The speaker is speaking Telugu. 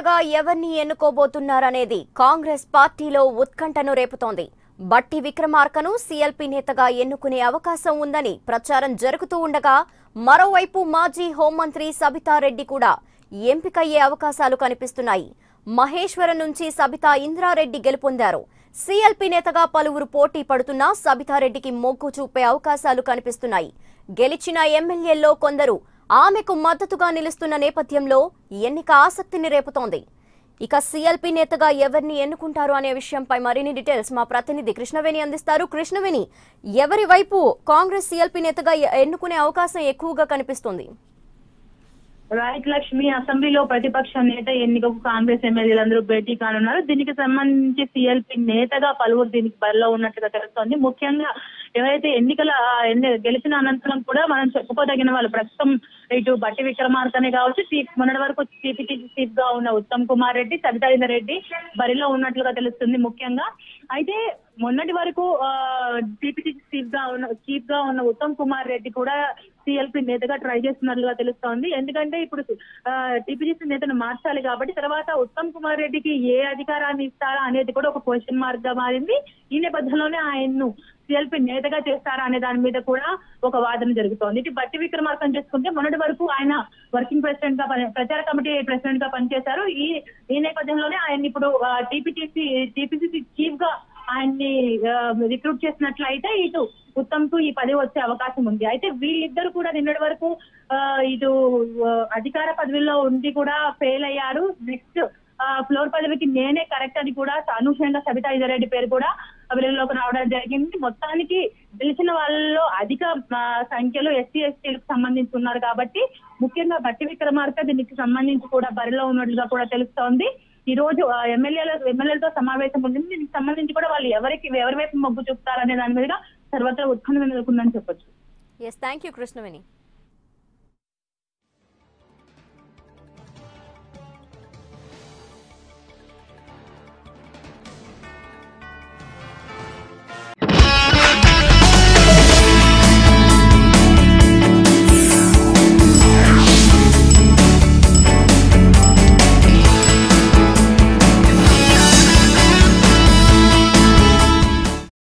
నేతగా ఎవరిని ఎన్నుకోబోతున్నారనేది కాంగ్రెస్ పార్టీలో ఉత్కంఠను రేపుతోంది. బట్టి విక్రమార్కను సీఎల్పీ నేతగా ఎన్నుకునే అవకాశం ఉందని ప్రచారం జరుగుతూ ఉండగా, మరోవైపు మాజీ హోంమంత్రి సబితా రెడ్డి కూడా ఎంపికయ్యే అవకాశాలు కనిపిస్తున్నాయి. మహేశ్వరం నుంచి సబితా ఇంద్రారెడ్డి గెలుపొందారు. సీఎల్పీ నేతగా పలువురు పోటీ పడుతున్నా సబితారెడ్డికి మొగ్గు చూపే అవకాశాలు కనిపిస్తున్నాయి. గెలిచిన ఎమ్మెల్యేల్లో కొందరు ఆమెకు మద్దతుగా నిలుస్తున్న నేపథ్యంలో ఎన్నిక ఆసక్తిని రేపుతోంది. ఇక సీఎల్పీ నేతగా ఎవరిని ఎన్నుకుంటారు అనే విషయంపై మరిన్ని డీటెయిల్స్ మా ప్రతినిధి కృష్ణవేణి అందిస్తారు. కృష్ణవేణి, ఎవరి వైపు కాంగ్రెస్ సీఎల్పీ నేతగా ఎన్నుకునే అవకాశం ఎక్కువగా కనిపిస్తుంది? రైట్ లక్ష్మి, అసెంబ్లీలో ప్రతిపక్ష నేత ఎన్నికకు కాంగ్రెస్ ఎమ్మెల్యేలందరూ భేటీ కానున్నారు. దీనికి సంబంధించి సీఎల్పీ నేతగా పలువురు దీనికి బరిలో ఉన్నట్టుగా తెలుస్తోంది. ముఖ్యంగా ఎవరైతే గెలిచిన అనంతరం కూడా మనం చెప్పుకోదగిన వాళ్ళు ప్రస్తుతం ఇటు బట్టి విక్రమార్కనే కావచ్చు, మొన్నటి వరకు టీపీటీసీ చీఫ్ గా ఉన్న ఉత్తమ్ కుమార్ రెడ్డి, సబితా ఇంద్రారెడ్డి బరిలో ఉన్నట్లుగా తెలుస్తుంది. ముఖ్యంగా అయితే మొన్నటి వరకు టీపీటీసీ చీఫ్ గా ఉన్న ఉత్తమ్ కుమార్ రెడ్డి కూడా సీఎల్పీ నేతగా ట్రై చేస్తున్నట్లుగా తెలుస్తోంది. ఎందుకంటే ఇప్పుడు టీపీటీసీ నేతను మార్చాలి కాబట్టి తర్వాత ఉత్తమ్ కుమార్ రెడ్డికి ఏ అధికారాన్ని ఇస్తారా అనేది కూడా ఒక క్వశ్చన్ మార్క్ గా మారింది. ఈ నేపథ్యంలోనే ఆయన్ను సీఎల్పీ నేతగా చేస్తారా అనే దాని మీద కూడా ఒక వాదన జరుగుతోంది. ఇటు బట్టి విక్రమార్కం చేసుకుంటే మొన్నటి వరకు ఆయన వర్కింగ్ ప్రెసిడెంట్ గా ప్రచార కమిటీ ప్రెసిడెంట్ గా పనిచేశారు. ఈ నేపథ్యంలోనే ఆయన ఇప్పుడు టీపీసీసీ చీఫ్ గా ఆయన్ని రిక్రూట్ చేసినట్లయితే ఇటు ఉత్తమ్ కు ఈ పదవి వచ్చే అవకాశం ఉంది. అయితే వీళ్ళిద్దరు కూడా నిన్నటి వరకు ఇటు అధికార పదవిలో ఉండి కూడా ఫెయిల్ అయ్యారు. నెక్స్ట్ ఫ్లోర్ పదవికి నేనే కరెక్ట్ అని కూడా అనూహ్యంగా సబితా ఇంద్రారెడ్డి పేరు కూడా వెలుగులోకి రావడం జరిగింది. మొత్తానికి గెలిచిన వాళ్ళలో అధిక సంఖ్యలో ఎస్సీలకు సంబంధించి ఉన్నారు కాబట్టి ముఖ్యంగా బట్టి విక్రమార్క దీనికి సంబంధించి కూడా బరిలో ఉన్నట్లుగా కూడా తెలుస్తోంది. ఈ రోజు ఎమ్మెల్యేలతో సమావేశం ఉంటుంది. దీనికి సంబంధించి కూడా వాళ్ళు ఎవరి వైపు మొగ్గు చూపుతారనే దాని మీద సర్వత్రా ఉత్కంఠ నెలకొందని చెప్పొచ్చు. Thank you Krishnaveni.